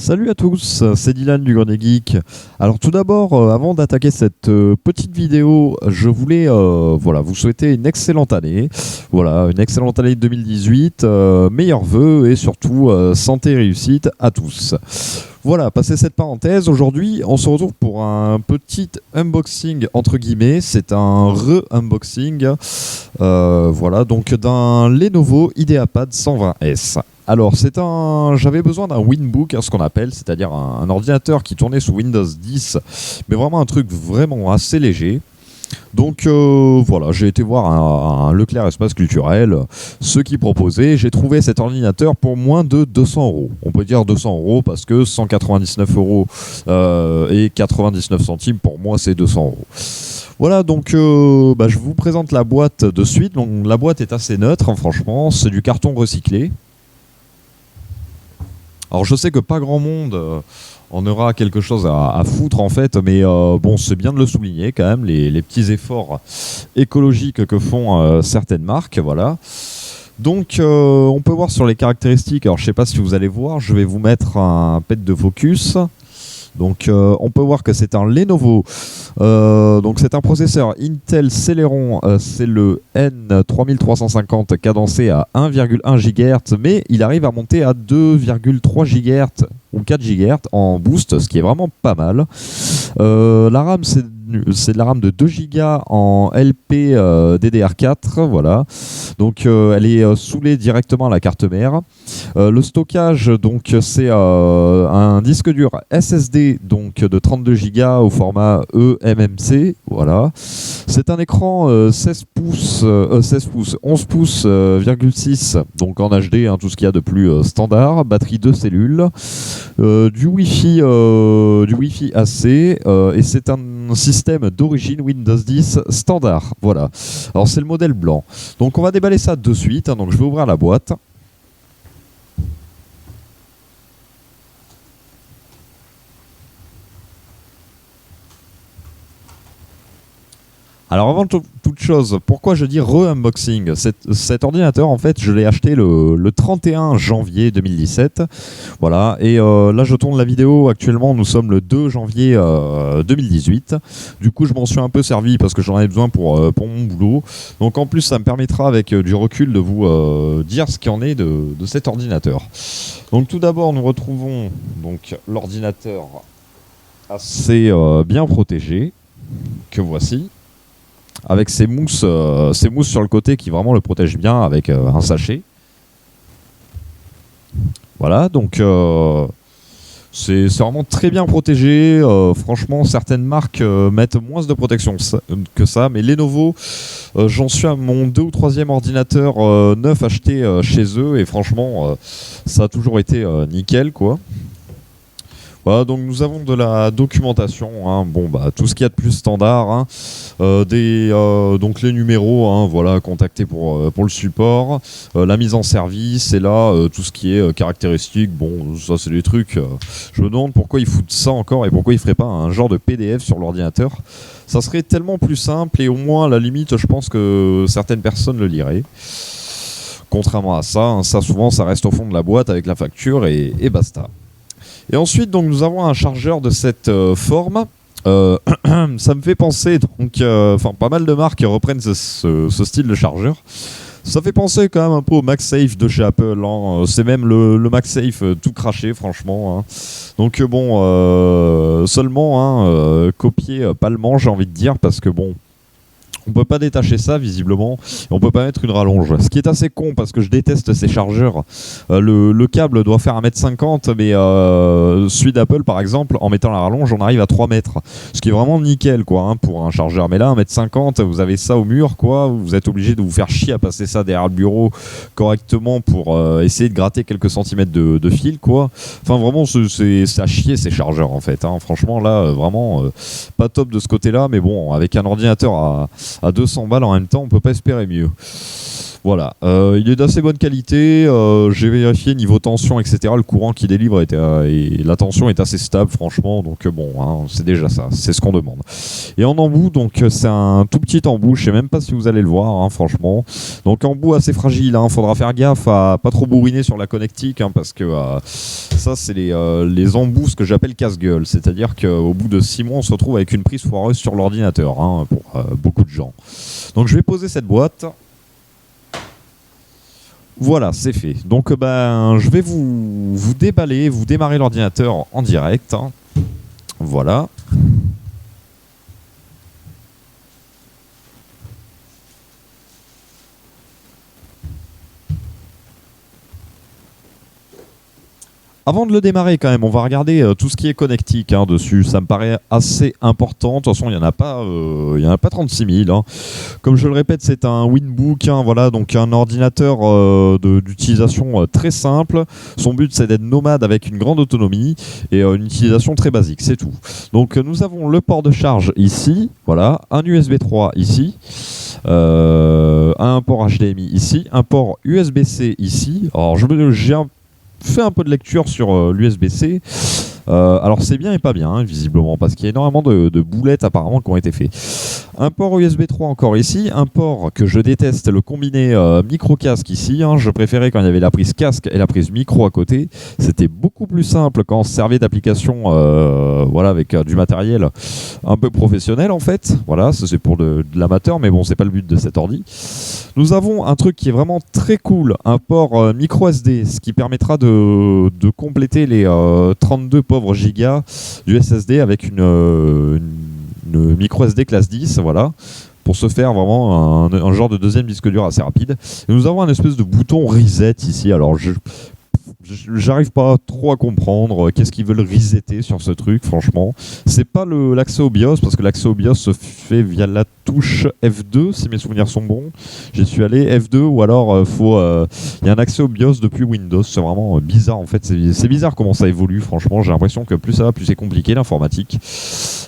Salut à tous, c'est Dylan du Grenier Geek. Alors tout d'abord, avant d'attaquer cette petite vidéo, je voulais vous souhaiter une excellente année. Voilà, une excellente année 2018, meilleurs vœux et surtout santé et réussite à tous. Voilà, passé cette parenthèse, aujourd'hui on se retrouve pour un petit unboxing entre guillemets, c'est un re-unboxing donc d'un Lenovo IdeaPad 120S. Alors j'avais besoin d'un Winbook, ce qu'on appelle, c'est-à-dire un ordinateur qui tournait sous Windows 10, mais vraiment un truc vraiment assez léger. Donc j'ai été voir un Leclerc Espace Culturel, ceux qui proposaient. J'ai trouvé cet ordinateur pour moins de 200 euros. On peut dire 200 euros parce que 199 euros et 99 centimes pour moi c'est 200 euros. Voilà, donc je vous présente la boîte de suite. Donc, la boîte est assez neutre, hein, franchement, c'est du carton recyclé. Alors je sais que pas grand monde en aura quelque chose à foutre en fait, mais c'est bien de le souligner quand même, les petits efforts écologiques que font certaines marques, voilà. Donc on peut voir sur les caractéristiques, alors je sais pas si vous allez voir, je vais vous mettre un pet de focus. Donc on peut voir que c'est un Lenovo, donc c'est un processeur Intel Celeron, c'est le N3350 cadencé à 1,1 GHz, mais il arrive à monter à 2,3 GHz ou 4 GHz en boost, ce qui est vraiment pas mal. La RAM c'est de la RAM de 2 Go en LP DDR4, voilà. Donc elle est soulée directement à la carte mère. Le stockage, donc c'est un disque dur SSD donc de 32 Go au format eMMC, voilà. C'est un écran 11 pouces, 6, donc en HD, hein, tout ce qu'il y a de plus standard. Batterie 2 cellules, du Wi-Fi AC, et c'est un système d'origine Windows 10 standard. Voilà. Alors c'est le modèle blanc. Donc on va déballer ça de suite, hein. Donc je vais ouvrir la boîte. Alors avant toute chose, pourquoi je dis re-unboxing ? Cet ordinateur, en fait, je l'ai acheté le 31 janvier 2017. Voilà, et là je tourne la vidéo, actuellement nous sommes le 2 janvier 2018. Du coup je m'en suis un peu servi parce que j'en avais besoin pour mon boulot. Donc en plus ça me permettra avec du recul de vous dire ce qu'il en est de cet ordinateur. Donc tout d'abord nous retrouvons donc l'ordinateur assez bien protégé, que voici, avec ces mousses sur le côté qui vraiment le protègent bien avec un sachet. Voilà, donc c'est vraiment très bien protégé. Franchement, certaines marques mettent moins de protection que ça, mais Lenovo, j'en suis à mon 2 ou 3e ordinateur neuf acheté chez eux, et franchement, ça a toujours été nickel, quoi. Voilà, donc nous avons de la documentation, hein, tout ce qu'il y a de plus standard, hein, donc les numéros, hein, voilà, contactés pour le support, la mise en service, et là tout ce qui est caractéristique, ça c'est des trucs, je me demande pourquoi ils foutent ça encore et pourquoi ils feraient pas un genre de PDF sur l'ordinateur. Ça serait tellement plus simple, et au moins à la limite je pense que certaines personnes le liraient. Contrairement à ça, hein, ça souvent ça reste au fond de la boîte avec la facture et basta. Et ensuite, donc, nous avons un chargeur de cette forme. Ça me fait penser, pas mal de marques reprennent ce style de chargeur. Ça fait penser quand même un peu au MagSafe de chez Apple, hein. C'est même le MagSafe tout craché, franchement, hein. Donc seulement copier pas le manche, j'ai envie de dire, parce que on peut pas détacher ça visiblement, et on peut pas mettre une rallonge. Ce qui est assez con parce que je déteste ces chargeurs. Le câble doit faire 1,50 m, mais celui d'Apple par exemple, en mettant la rallonge, on arrive à 3 mètres. Ce qui est vraiment nickel, quoi, hein, pour un chargeur. Mais là, 1,50 m, vous avez ça au mur, quoi. Vous êtes obligé de vous faire chier à passer ça derrière le bureau correctement pour essayer de gratter quelques centimètres de fil, quoi. Enfin vraiment, c'est à chier ces chargeurs en fait, hein. Franchement là, vraiment pas top de ce côté-là. Mais bon, avec un ordinateur à 200 balles en même temps, on peut pas espérer mieux. Voilà, il est d'assez bonne qualité, j'ai vérifié niveau tension, etc. Le courant qu'il délivre et la tension est assez stable, franchement, donc bon, hein, c'est déjà ça, c'est ce qu'on demande. Et en embout, donc c'est un tout petit embout, je sais même pas si vous allez le voir, hein, franchement. Donc embout assez fragile, hein, faudra faire gaffe à pas trop bourriner sur la connectique, hein, parce que ça c'est les embouts, ce que j'appelle casse-gueule, c'est-à-dire qu'au bout de 6 mois, on se retrouve avec une prise foireuse sur l'ordinateur, hein, pour beaucoup de gens. Donc je vais poser cette boîte. Voilà, c'est fait. Donc je vais vous déballer, vous démarrer l'ordinateur en direct, hein. Voilà. Avant de le démarrer quand même, on va regarder tout ce qui est connectique, hein, dessus. Ça me paraît assez important. De toute façon, il n'y en a pas 36 000. Hein. Comme je le répète, c'est un Winbook, hein, voilà, donc un ordinateur d'utilisation très simple. Son but, c'est d'être nomade avec une grande autonomie et une utilisation très basique, c'est tout. Donc nous avons le port de charge ici, voilà, un USB 3 ici, un port HDMI ici, un port USB-C ici. Alors j'ai fait un peu de lecture sur l'USB-C. Alors c'est bien et pas bien, hein, visiblement, parce qu'il y a énormément de boulettes apparemment qui ont été faits. Un port USB 3 encore ici, un port que je déteste, le combiné micro-casque ici, hein. Je préférais quand il y avait la prise casque et la prise micro à côté. C'était beaucoup plus simple quand on se servait d'applications voilà, avec du matériel un peu professionnel en fait. Voilà, ça c'est pour de l'amateur, mais bon, c'est pas le but de cet ordi. Nous avons un truc qui est vraiment très cool, un port micro SD, ce qui permettra de compléter les 32 pauvres gigas du SSD avec une micro SD classe 10, voilà, pour se faire vraiment un genre de deuxième disque dur assez rapide. Et nous avons un espèce de bouton reset ici. Alors j'arrive pas trop à comprendre qu'est-ce qu'ils veulent resetter sur ce truc, franchement. C'est pas l'accès au BIOS, parce que l'accès au BIOS se fait via la touche F2, si mes souvenirs sont bons. J'y suis allé, F2, ou alors il y a un accès au BIOS depuis Windows. C'est vraiment bizarre en fait. C'est bizarre comment ça évolue, franchement. J'ai l'impression que plus ça va, plus c'est compliqué l'informatique.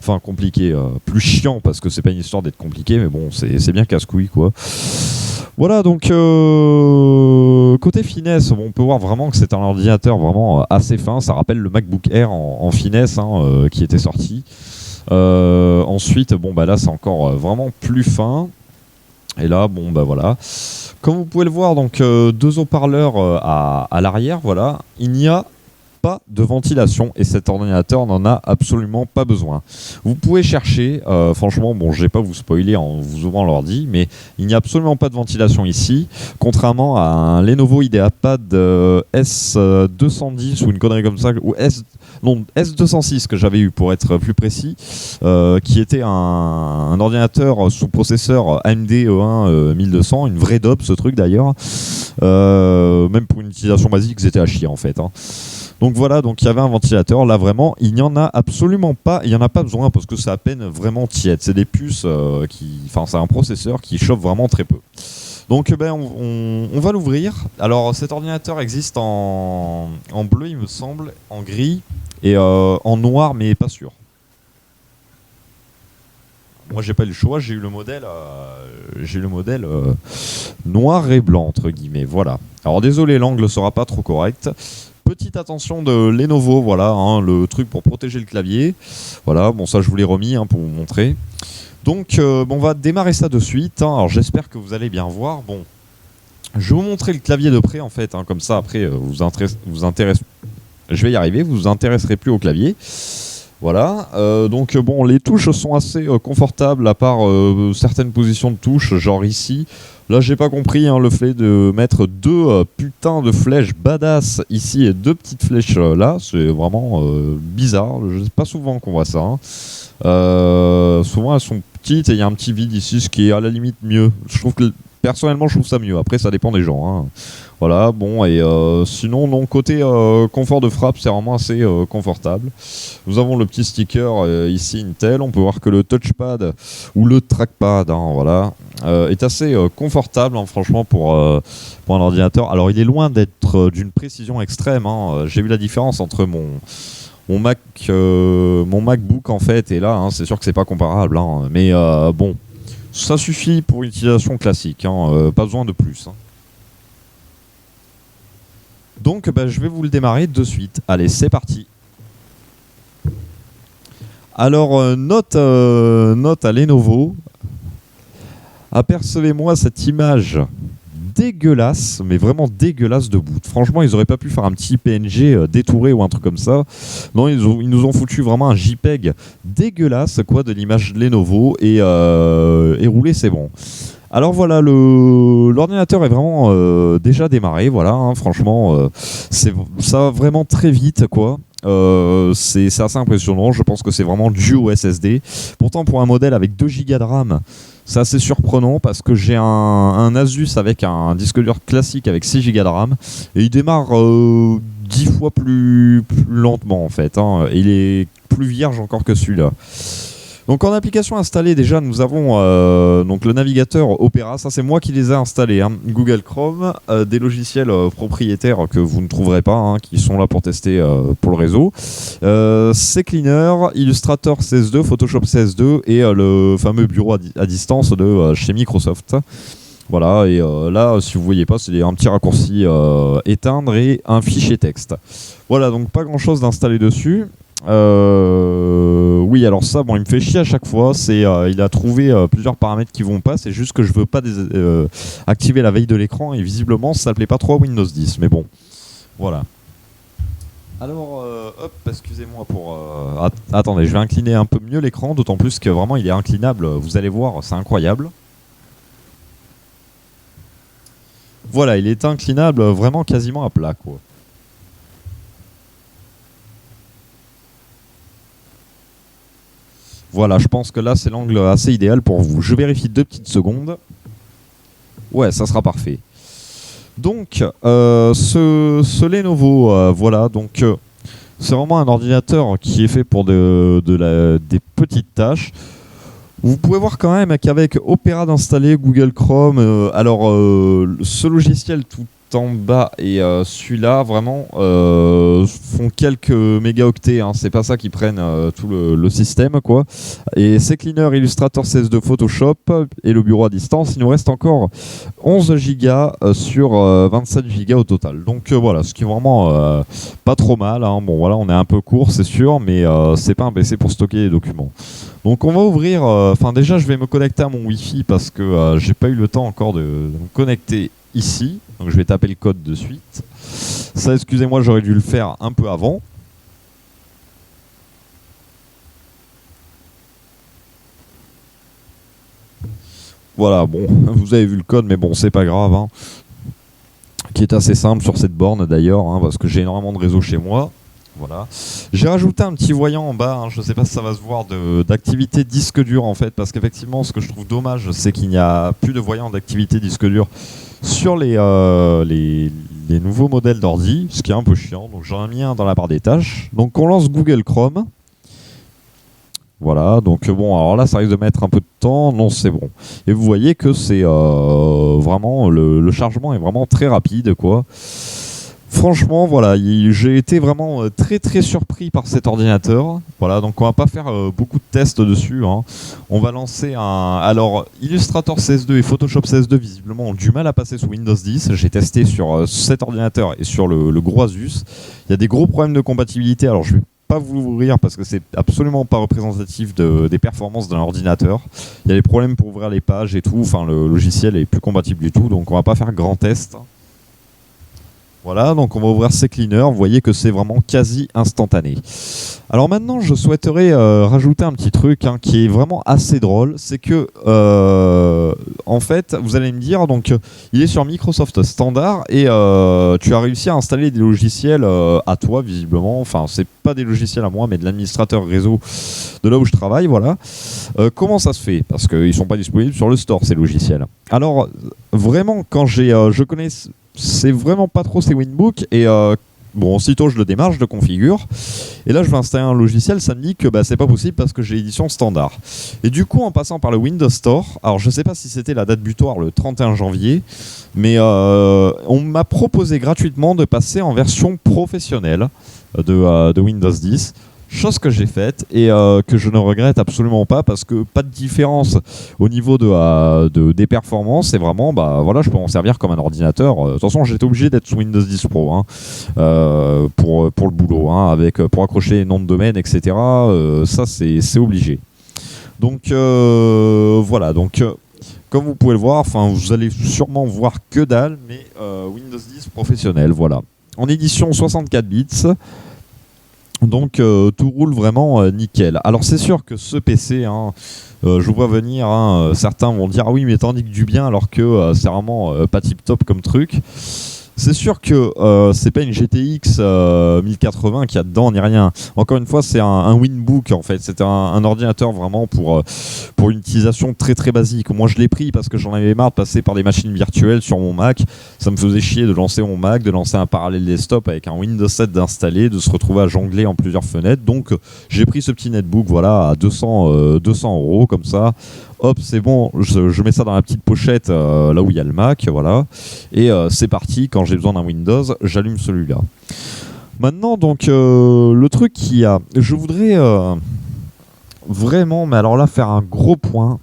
Enfin, compliqué, plus chiant, parce que c'est pas une histoire d'être compliqué, mais bon, c'est bien casse-couille quoi. Voilà, donc côté finesse, on peut voir vraiment que c'est un ordinateur vraiment assez fin. Ça rappelle le MacBook Air en finesse, hein, qui était sorti. Ensuite, bon bah là c'est encore vraiment plus fin. Et là, bon bah voilà. Comme vous pouvez le voir, donc 2 haut-parleurs à l'arrière, voilà. Il n'y a pas de ventilation et cet ordinateur n'en a absolument pas besoin. Vous pouvez chercher, franchement, bon, je vais pas vous spoiler en vous ouvrant l'ordi, mais il n'y a absolument pas de ventilation ici, contrairement à un Lenovo IdeaPad S210 ou une connerie comme ça, ou S206 que j'avais eu pour être plus précis, qui était un ordinateur sous processeur AMD E1 1200, une vraie dope ce truc d'ailleurs, même pour une utilisation basique c'était à chier en fait, hein. Donc voilà, donc il y avait un ventilateur, là vraiment il n'y en a absolument pas, il n'y en a pas besoin parce que c'est à peine vraiment tiède, c'est des puces enfin c'est un processeur qui chauffe vraiment très peu. Donc on va l'ouvrir. Alors cet ordinateur existe en bleu il me semble, en gris et en noir mais pas sûr. Moi j'ai pas eu le choix, j'ai eu le modèle noir et blanc entre guillemets, voilà. Alors désolé, l'angle sera pas trop correct. Petite attention de Lenovo, voilà, hein, le truc pour protéger le clavier. Voilà, bon ça je vous l'ai remis hein, pour vous montrer. Donc on va démarrer ça de suite, hein. Alors j'espère que vous allez bien voir. Bon, je vais vous montrer le clavier de près en fait, hein, comme ça après je vais y arriver, vous vous intéresserez plus au clavier. Voilà, donc bon, les touches sont assez confortables à part certaines positions de touches, genre ici. Là, j'ai pas compris hein, le fait de mettre 2 putains de flèches badass ici et 2 petites flèches là. C'est vraiment bizarre. C'est pas souvent qu'on voit ça. Hein. Souvent, elles sont petites et il y a un petit vide ici, ce qui est à la limite mieux. Personnellement, je trouve ça mieux. Après, ça dépend des gens. Hein. Voilà, bon, et sinon, non, côté confort de frappe, c'est vraiment assez confortable. Nous avons le petit sticker ici Intel. On peut voir que le touchpad ou le trackpad, hein, voilà, est assez confortable, hein, franchement, pour un ordinateur. Alors, il est loin d'être d'une précision extrême. Hein. J'ai vu la différence entre mon MacBook en fait et là, hein, c'est sûr que c'est pas comparable. Hein. Mais bon. Ça suffit pour une utilisation classique, hein, pas besoin de plus. Hein. Donc je vais vous le démarrer de suite. Allez, c'est parti. Alors, note à Lenovo. Apercevez-moi cette image dégueulasse, mais vraiment dégueulasse de bout. Franchement, ils auraient pas pu faire un petit PNG détouré ou un truc comme ça. Non, ils nous ont foutu vraiment un JPEG dégueulasse quoi de l'image de Lenovo et roulé, c'est bon. Alors voilà, l'ordinateur est vraiment déjà démarré, voilà, hein, franchement, ça va vraiment très vite, quoi. C'est assez impressionnant, je pense que c'est vraiment dû au SSD. Pourtant, pour un modèle avec 2 Go de RAM, c'est assez surprenant parce que j'ai un Asus avec un disque dur classique avec 6 Go de RAM et il démarre 10 fois plus lentement en fait, hein, et il est plus vierge encore que celui-là. Donc en application installée, déjà nous avons donc le navigateur Opera, ça c'est moi qui les ai installés, hein. Google Chrome, des logiciels propriétaires que vous ne trouverez pas, hein, qui sont là pour tester pour le réseau, CCleaner, Illustrator CS2, Photoshop CS2 et le fameux bureau à distance de chez Microsoft. Voilà, et là si vous voyez pas, c'est un petit raccourci éteindre et un fichier texte. Voilà, donc pas grand chose d'installer dessus. Oui, alors ça, bon, il me fait chier à chaque fois. Il a trouvé plusieurs paramètres qui vont pas. C'est juste que je veux pas activer la veille de l'écran et visiblement ça plaît pas trop à Windows 10. Mais bon, voilà. Alors, hop, excusez-moi pour. Attendez, je vais incliner un peu mieux l'écran, d'autant plus que vraiment il est inclinable. Vous allez voir, c'est incroyable. Voilà, il est inclinable vraiment quasiment à plat, quoi. Voilà, je pense que là, c'est l'angle assez idéal pour vous. Je vérifie 2 petites secondes. Ouais, ça sera parfait. Donc, ce Lenovo, voilà, donc c'est vraiment un ordinateur qui est fait pour des petites tâches. Vous pouvez voir quand même qu'avec Opera d'installer, Google Chrome, ce logiciel tout en bas et celui-là vraiment font quelques mégaoctets, hein. C'est pas ça qui prennent tout le système, quoi. Et CCleaner, Illustrator CS2, Photoshop et le bureau à distance, il nous reste encore 11 Go sur 27 Go au total. Donc voilà, ce qui est vraiment pas trop mal, hein. Bon voilà, on est un peu court, c'est sûr, mais c'est pas un PC pour stocker les documents. Donc on va ouvrir, déjà je vais me connecter à mon Wi-Fi parce que j'ai pas eu le temps encore de me connecter ici. Donc je vais taper le code de suite. Ça, excusez-moi, j'aurais dû le faire un peu avant. Voilà, bon, vous avez vu le code, mais bon, c'est pas grave, hein. Qui est assez simple sur cette borne d'ailleurs, hein, parce que j'ai énormément de réseau chez moi. Voilà. J'ai rajouté un petit voyant en bas, hein, je ne sais pas si ça va se voir, d'activité disque dur en fait, parce qu'effectivement ce que je trouve dommage c'est qu'il n'y a plus de voyant d'activité disque dur sur les nouveaux modèles d'ordi, ce qui est un peu chiant, donc j'en ai mis un dans la barre des tâches. Donc on lance Google Chrome. Voilà, donc bon, alors là ça risque de mettre un peu de temps, non c'est bon. Et vous voyez que c'est vraiment, le chargement est vraiment très rapide, quoi. Franchement, voilà, j'ai été vraiment très très surpris par cet ordinateur. Voilà, donc on va pas faire beaucoup de tests dessus, hein. On va lancer alors, Illustrator CS2 et Photoshop CS2 visiblement ont du mal à passer sous Windows 10. J'ai testé sur cet ordinateur et sur le gros Asus. Il y a des gros problèmes de compatibilité. Alors je vais pas vous l'ouvrir parce que c'est absolument pas représentatif des performances d'un ordinateur. Il y a des problèmes pour ouvrir les pages et tout. Enfin, le logiciel est plus compatible du tout, donc on va pas faire grand test. Voilà, donc on va ouvrir CCleaner, vous voyez que c'est vraiment quasi instantané. Alors maintenant, je souhaiterais rajouter un petit truc, hein, qui est vraiment assez drôle, c'est que, en fait, vous allez me dire, donc, il est sur Microsoft Standard et tu as réussi à installer des logiciels à toi, visiblement, enfin, c'est pas des logiciels à moi, mais de l'administrateur réseau de là où je travaille, voilà. Comment ça se fait? Parce qu'ils sont pas disponibles sur le store, ces logiciels. Alors, vraiment, quand je connais... C'est vraiment pas trop ces Winbook et bon, aussitôt je le démarre, je le configure et là je vais installer un logiciel, ça me dit que c'est pas possible parce que j'ai l'édition standard. Et du coup en passant par le Windows Store, alors je sais pas si c'était la date butoir le 31 janvier, mais on m'a proposé gratuitement de passer en version professionnelle de Windows 10. Chose que j'ai faite et que je ne regrette absolument pas parce que pas de différence au niveau des performances. C'est vraiment, bah voilà, je peux m'en servir comme un ordinateur. De toute façon, j'étais obligé d'être sous Windows 10 Pro pour le boulot, pour accrocher les noms de domaine, etc. Ça, c'est obligé. Donc voilà, comme vous pouvez le voir, vous allez sûrement voir que dalle, mais Windows 10 professionnel, voilà. En édition 64 bits. Donc tout roule vraiment nickel. Alors c'est sûr que ce PC, je vous vois venir, certains vont dire ah oui mais t'en dis que du bien alors que c'est vraiment pas tip top comme truc. C'est sûr que c'est pas une GTX 1080 qu'il y a dedans ni rien. Encore une fois, c'est un Winbook en fait. C'est un ordinateur vraiment pour une utilisation très très basique. Moi, je l'ai pris parce que j'en avais marre de passer par des machines virtuelles sur mon Mac. Ça me faisait chier de lancer mon Mac, de lancer un parallèle desktop avec un Windows 7 d'installer, de se retrouver à jongler en plusieurs fenêtres. Donc, j'ai pris ce petit netbook, voilà, à 200 € comme ça. Hop, c'est bon, je mets ça dans la petite pochette là où il y a le Mac, voilà. Et c'est parti, quand j'ai besoin d'un Windows, j'allume celui-là. Maintenant, donc, le truc qu'il y a, je voudrais vraiment, mais alors là, faire un gros point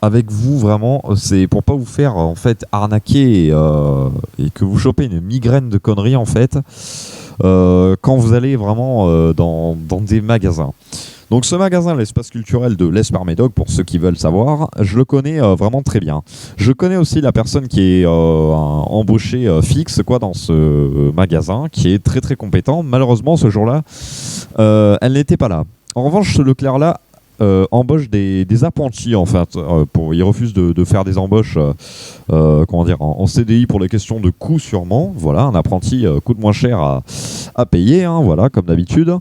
avec vous, vraiment, c'est pour pas vous faire, en fait, arnaquer et que vous chopez une migraine de conneries, en fait, quand vous allez vraiment dans des magasins. Donc ce magasin, l'espace culturel de l'Esper Médoc, pour ceux qui veulent savoir, je le connais vraiment très bien. Je connais aussi la personne qui est embauchée fixe dans ce magasin, qui est très très compétent. Malheureusement, ce jour-là, elle n'était pas là. En revanche, ce Leclerc-là embauche des apprentis, en fait. Il refuse de faire des embauches en CDI pour les questions de coût sûrement. Voilà, un apprenti coûte moins cher à payer, voilà, comme d'habitude.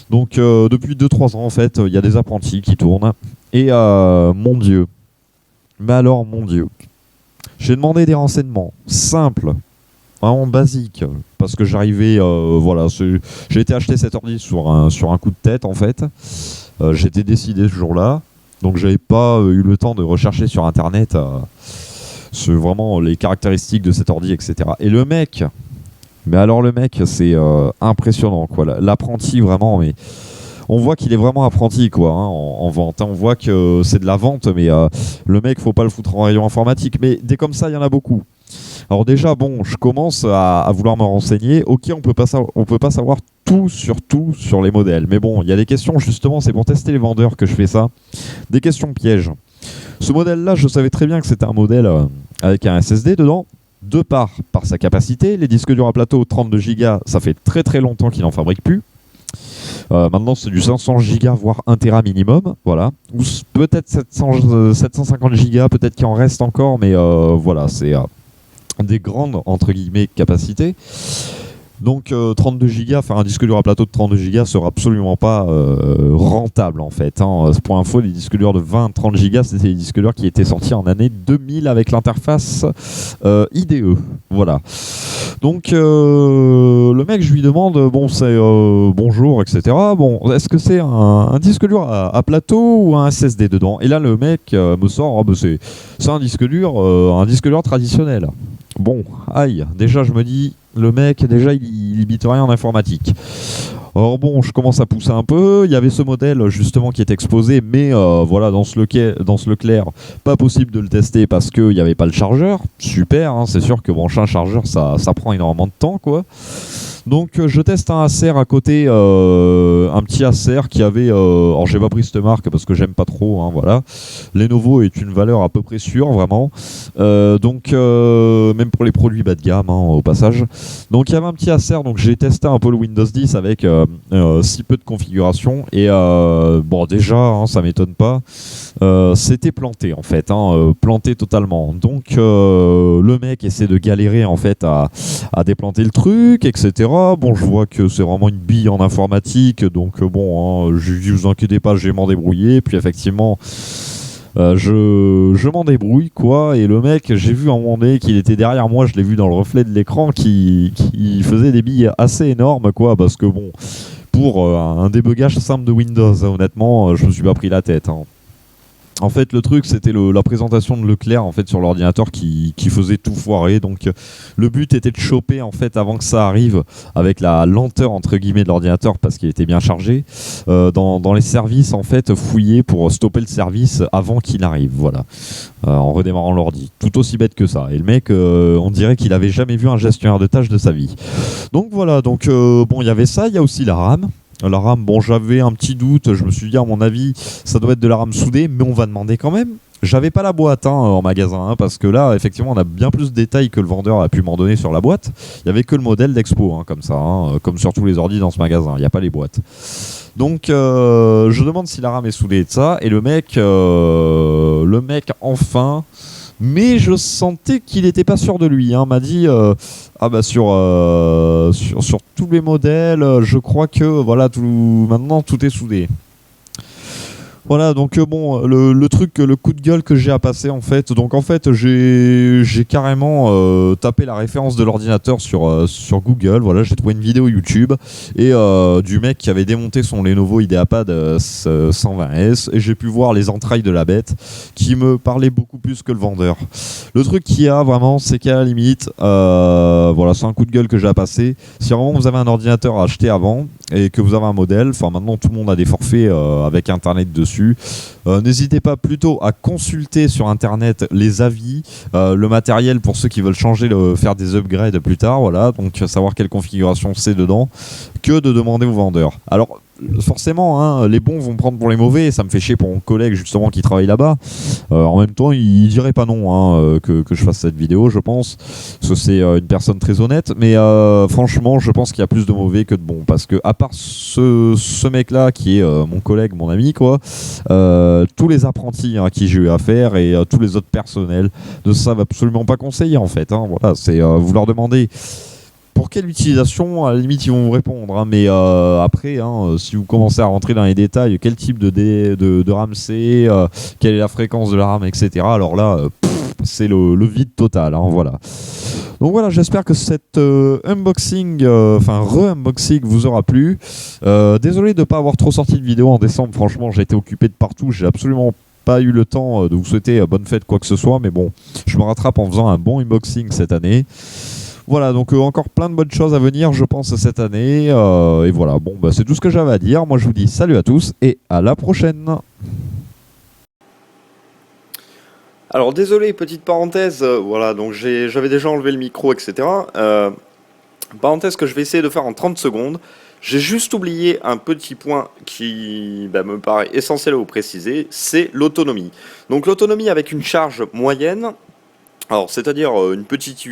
Donc depuis 2-3 ans en fait, il y a des apprentis qui tournent. Et mon Dieu, mais alors mon Dieu, j'ai demandé des renseignements simples, vraiment basiques, parce que j'arrivais, j'ai été acheter cet ordi sur un coup de tête en fait. J'étais décidé ce jour-là, donc j'avais pas eu le temps de rechercher sur internet vraiment les caractéristiques de cet ordi, etc. Et le mec... Mais alors le mec, c'est impressionnant quoi. L'apprenti vraiment, mais on voit qu'il est vraiment apprenti quoi en vente. On voit que c'est de la vente, mais le mec, faut pas le foutre en rayon informatique. Mais des comme ça, il y en a beaucoup. Alors déjà, bon, je commence à vouloir me renseigner. Ok, on peut pas savoir tout sur les modèles. Mais bon, il y a des questions justement. C'est pour tester les vendeurs que je fais ça. Des questions pièges. Ce modèle-là, je savais très bien que c'était un modèle avec un SSD dedans. De par sa capacité, les disques durs à plateau 32 Go, ça fait très très longtemps qu'ils n'en fabriquent plus. Maintenant c'est du 500 Go voire 1 Tera minimum, voilà. Ou peut-être 750 Go, peut-être qu'il en reste encore, mais voilà, c'est des grandes entre guillemets capacités. Donc 32 Go, faire un disque dur à plateau de 32 Go sera absolument pas rentable en fait. Pour info, les disques durs de 20-30 Go, c'était des disques durs qui étaient sortis en année 2000 avec l'interface IDE. Voilà. Donc le mec, je lui demande, bonjour, etc. Bon, est-ce que c'est un disque dur à plateau ou un SSD dedans? Et là, le mec me sort, c'est un disque dur traditionnel. Bon, aïe, déjà je me dis, le mec, déjà il limite rien en informatique. Alors bon, je commence à pousser un peu, il y avait ce modèle justement qui est exposé, mais voilà, dans ce Leclerc, pas possible de le tester parce qu'il n'y avait pas le chargeur. Super, c'est sûr que brancher un chargeur, ça prend énormément de temps, quoi. Donc je teste un Acer à côté, un petit Acer qui avait... alors j'ai pas pris cette marque parce que j'aime pas trop, voilà. Lenovo est une valeur à peu près sûre, vraiment. Donc même pour les produits bas de gamme, au passage. Donc il y avait un petit Acer, donc j'ai testé un peu le Windows 10 avec si peu de configuration. Et bon déjà, ça m'étonne pas. C'était planté en fait, planté totalement. Donc le mec essaie de galérer en fait à déplanter le truc, etc. Bon, je vois que c'est vraiment une bille en informatique, donc bon, je dis vous inquiétez pas, je vais m'en débrouiller. Puis effectivement, je m'en débrouille quoi. Et le mec, j'ai vu à un moment donné qu'il était derrière moi, je l'ai vu dans le reflet de l'écran, qui faisait des billes assez énormes quoi, parce que bon, pour un débugage simple de Windows, honnêtement, je me suis pas pris la tête. En fait, le truc, c'était la présentation de Leclerc en fait sur l'ordinateur qui faisait tout foirer. Donc, le but était de choper en fait avant que ça arrive, avec la lenteur entre guillemets de l'ordinateur parce qu'il était bien chargé, dans les services en fait fouiller pour stopper le service avant qu'il arrive. Voilà, en redémarrant l'ordi. Tout aussi bête que ça. Et le mec, on dirait qu'il avait jamais vu un gestionnaire de tâches de sa vie. Donc voilà. Donc bon, il y avait ça. Il y a aussi la RAM. La RAM, bon, j'avais un petit doute. Je me suis dit, à mon avis, ça doit être de la RAM soudée, mais on va demander quand même. J'avais pas la boîte en magasin, parce que là, effectivement, on a bien plus de détails que le vendeur a pu m'en donner sur la boîte. Il y avait que le modèle d'Expo, comme ça, comme sur tous les ordis dans ce magasin. Il n'y a pas les boîtes. Donc, je demande si la RAM est soudée et de ça, et le mec, enfin. Mais je sentais qu'il n'était pas sûr de lui. M'a dit ah bah sur tous les modèles, je crois que voilà maintenant tout est soudé. Voilà, donc bon, le truc, le coup de gueule que j'ai à passer en fait. Donc en fait, j'ai carrément tapé la référence de l'ordinateur sur Google. Voilà, j'ai trouvé une vidéo YouTube et du mec qui avait démonté son Lenovo IdeaPad 120S, et j'ai pu voir les entrailles de la bête qui me parlaient beaucoup plus que le vendeur. Le truc qu'il y a vraiment, c'est qu'à la limite, voilà, c'est un coup de gueule que j'ai à passer. Si vraiment vous avez un ordinateur à acheter avant et que vous avez un modèle, enfin maintenant tout le monde a des forfaits avec internet dessus. N'hésitez pas plutôt à consulter sur internet les avis, le matériel pour ceux qui veulent changer, faire des upgrades plus tard, voilà, donc savoir quelle configuration c'est dedans, que de demander au vendeur. Alors forcément, les bons vont prendre pour les mauvais, et ça me fait chier pour mon collègue justement qui travaille là-bas. En même temps, il dirait pas non que je fasse cette vidéo, je pense, parce que c'est une personne très honnête, mais franchement, je pense qu'il y a plus de mauvais que de bons, parce que à part ce mec-là qui est mon collègue, mon ami, quoi, tous les apprentis à qui j'ai eu affaire et tous les autres personnels ne savent absolument pas conseiller en fait. Voilà, c'est vous leur demandez pour quelle utilisation, à la limite ils vont vous répondre, mais après, si vous commencez à rentrer dans les détails, quel type de RAM c'est, quelle est la fréquence de la RAM, etc. Alors là, c'est le vide total, voilà. Donc voilà, j'espère que cet unboxing, re-unboxing vous aura plu. Désolé de ne pas avoir trop sorti de vidéo en décembre, franchement j'ai été occupé de partout, j'ai absolument pas eu le temps de vous souhaiter bonne fête quoi que ce soit, mais bon, je me rattrape en faisant un bon unboxing cette année. Voilà, donc encore plein de bonnes choses à venir, je pense, cette année. Et voilà, bon, bah, c'est tout ce que j'avais à dire. Moi, je vous dis salut à tous et à la prochaine. Alors désolé, petite parenthèse, voilà, donc j'avais déjà enlevé le micro, etc. Parenthèse que je vais essayer de faire en 30 secondes. J'ai juste oublié un petit point qui me paraît essentiel à vous préciser, c'est l'autonomie. Donc l'autonomie avec une charge moyenne, alors c'est-à-dire une petite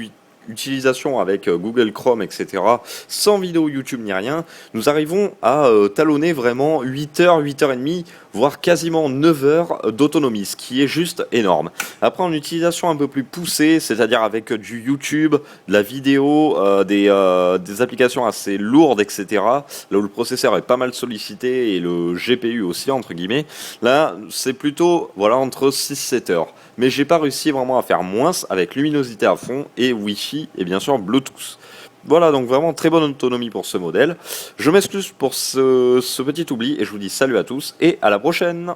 utilisation avec Google Chrome, etc., sans vidéo YouTube ni rien, nous arrivons à talonner vraiment 8 heures, 8 heures et demie, voire quasiment 9 heures d'autonomie, ce qui est juste énorme. Après, en utilisation un peu plus poussée, c'est-à-dire avec du YouTube, de la vidéo, des applications assez lourdes, etc., là où le processeur est pas mal sollicité et le GPU aussi, entre guillemets, là, c'est plutôt entre 6-7 heures. Mais j'ai pas réussi vraiment à faire moins avec luminosité à fond et Wi-Fi et bien sûr Bluetooth. Voilà, donc vraiment très bonne autonomie pour ce modèle. Je m'excuse pour ce petit oubli et je vous dis salut à tous et à la prochaine.